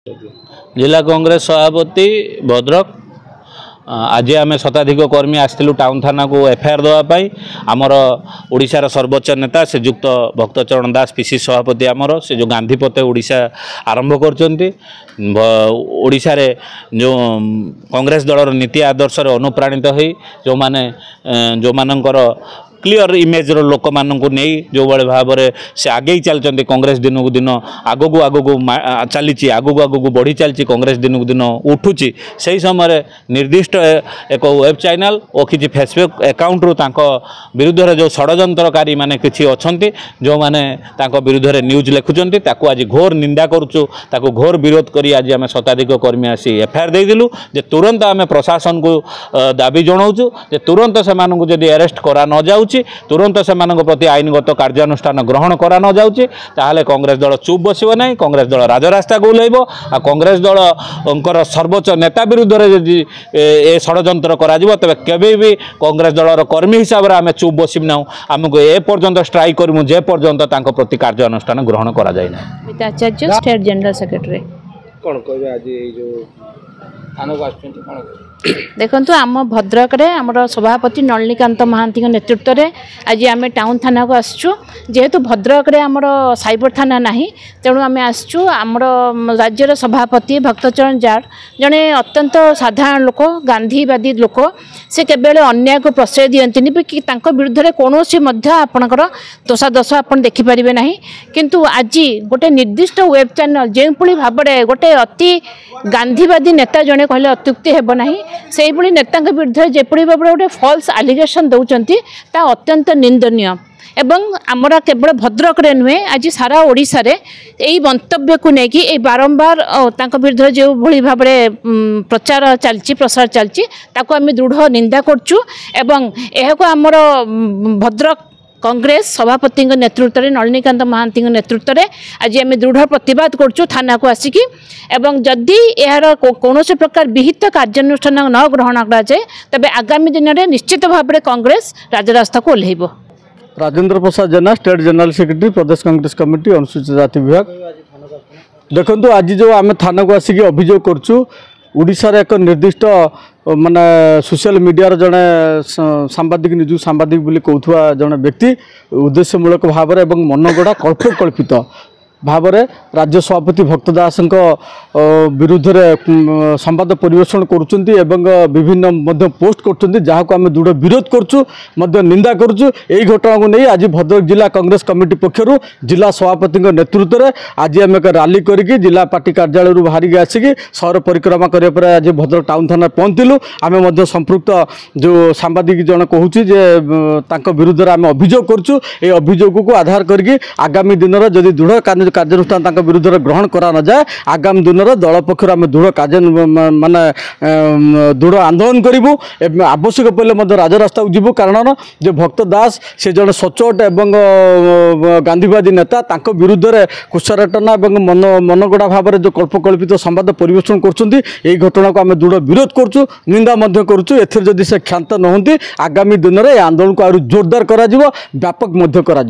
जिला कांग्रेस सभापति भद्रक आज आम शताधिक कर्मी आसलु टाउन थाना को एफआईआर देवाई आमर ओडिशार सर्वोच्च नेता श्रीजुक्त भक्तचरण दास पीसी सभापति आमर से जो गांधी पते ओडिशा आरंभ करशा रे जो कांग्रेस दलर नीति आदर्श अनुप्राणित हो जो मानकर क्लियर इमेज लोक मानू नहीं जो भाई भाव से आगे चलते कांग्रेस दिन को दिन आगक आगक चली आगक आगक बढ़ी चलती कांग्रेस दिन को दिन उठुची से ही समय निर्दिष्ट एक वेब चैनल और किसी फेसबुक अकाउंट रु विरुद्ध जो षड्यंत्रकारी माने किसी अच्छा जो मैंने विरुद्ध न्यूज लिखुंट आज घोर निंदा करुचु घोर विरोध करी आज आम शताधिक कर्मी आसी एफआईआर देदेलु जे तुरंत आम प्रशासन को दाबी जनाऊँ तुरंत से जदि अरेस्ट करा न जाऊ तुरंत से प्रति आईनगत कार्यानुष्ठान ग्रहण करा न जाउची ताहले कांग्रेस दल चुप बसिबो नहीं कांग्रेस दल राजरास्ता को ओह्लैबो आ कांग्रेस दल सर्वोच्च नेता विरुद्ध रे ए षड्यंत्र करा जिवो तबे केबे भी कांग्रेस दलर कर्मी हिसाब रे आमे चुप बसिब ना आमको ए पर्यंत स्ट्राइक करमु जे पर्यंत तांको प्रति कार्यानुष्ठान ग्रहण करा जाय ना। आचार्य स्टेट जनरल सेक्रेटरी कोन कहबे आज ए जो थाना को आछन कोन देखु आम भद्रक रे आमर सभापति नलिनीकांत महांती नेतृत्व में आज आम टाउन थाना को आसचु जेहेतु भद्रक रे आमर साइबर थाना नहीं तेणु आम आसचु आमर राज्यर सभापति भक्तचरण जाट जड़े अत्यंत साधारण लोक गांधीवादी लोक से केवल अन्याय को प्रश्रय दियंतिनी कि विरुद्ध कौन आपणकर दोषादोष आप देखिपारे ना किंतु आज गोटे निर्दिष्ट वेब चैनल जो भाव में गोटे अति गांधीवादी नेता जड़े कहले अत्युक्ति हेब ना से नेता विरुद्ध जेपरी भाव गोटे फल्स आलिगेशन दौरान ता अत्यंत निंदनीय एवं आमर केवल भद्रक रे नुहे आज सारा ओडिशा रे यही मंतव्य को लेकिन बारंबार विरुद्ध जो भली भाव प्रचार चलची प्रसार चलची ताको आम दृढ़ निंदा करचु एवं यह आमर भद्रक कांग्रेस सभापति नेतृत्व में नलिनीकांत महांती नेतृत्व में आज आम दृढ़ प्रतिवाद करचु थाना को आसिकी एवं जदि यार कौन प्रकार विहित कार्यानुष्ठान न ग्रहण कराए तबे आगामी दिन में निश्चित भाव में कांग्रेस राजरास्ता को ओह्लैब। राजेंद्र प्रसाद जेना स्टेट जनरल सेक्रेटरी प्रदेश कांग्रेस कमिटी अनुसूचित जाति विभाग। देखो आज जो आम थाना को आसिकी अभियोग करचु ओडिशा रे एक निर्दिष्ट माने सोशल मीडिया जड़े सांबादिक निजु सांबादिक बोली कहूथुआ जड़े व्यक्ति उद्देश्यमूलक भाव में एवं मनगढ़ा कल्पकल्पित भाव में राज्य सभापति भक्त दास विरुद्ध संवाद परिवेषण करुँच विभिन्न पोस्ट कर जहाँ को आम दृढ़ विरोध करुँ निंदा करुँ। यही घटना को नहीं आज भद्रक जिला कांग्रेस कमिटी पक्षर जिला सभापति नेतृत्व में आज आम एक रैली करके जिला पार्टी कार्यालय बाहर आसिकी सहर परिक्रमा करने आज भद्रक टाउन थाना पहुँचलु। आम संपृक्त जो सांबादिक जन कहूँ विरुद्ध आम अभियोग करुँ ये अभियोग को आधार करके आगामी दिन में जदि दृढ़ कार्यानुष्ठान विरुद्ध ग्रहण करा न जाए आगामी दिन में दल पक्षर आम दृढ़ कार्य माने दृढ़ आंदोलन करूँ आवश्यक पड़े राजरास्ता को जीवु कारण जो भक्त दास से जड़े सचोट एवं गांधीवादी नेता विरुद्ध कुशरटना मनगढ़ा भाव में जो कल्पकल्पित संवाद परिवेषण कर घटना को आम दृढ़ विरोध करुँ निंदा करुँ एथि से क्षांत न होती आगामी दिन में आंदोलन को जोरदार करा व्यापक करा।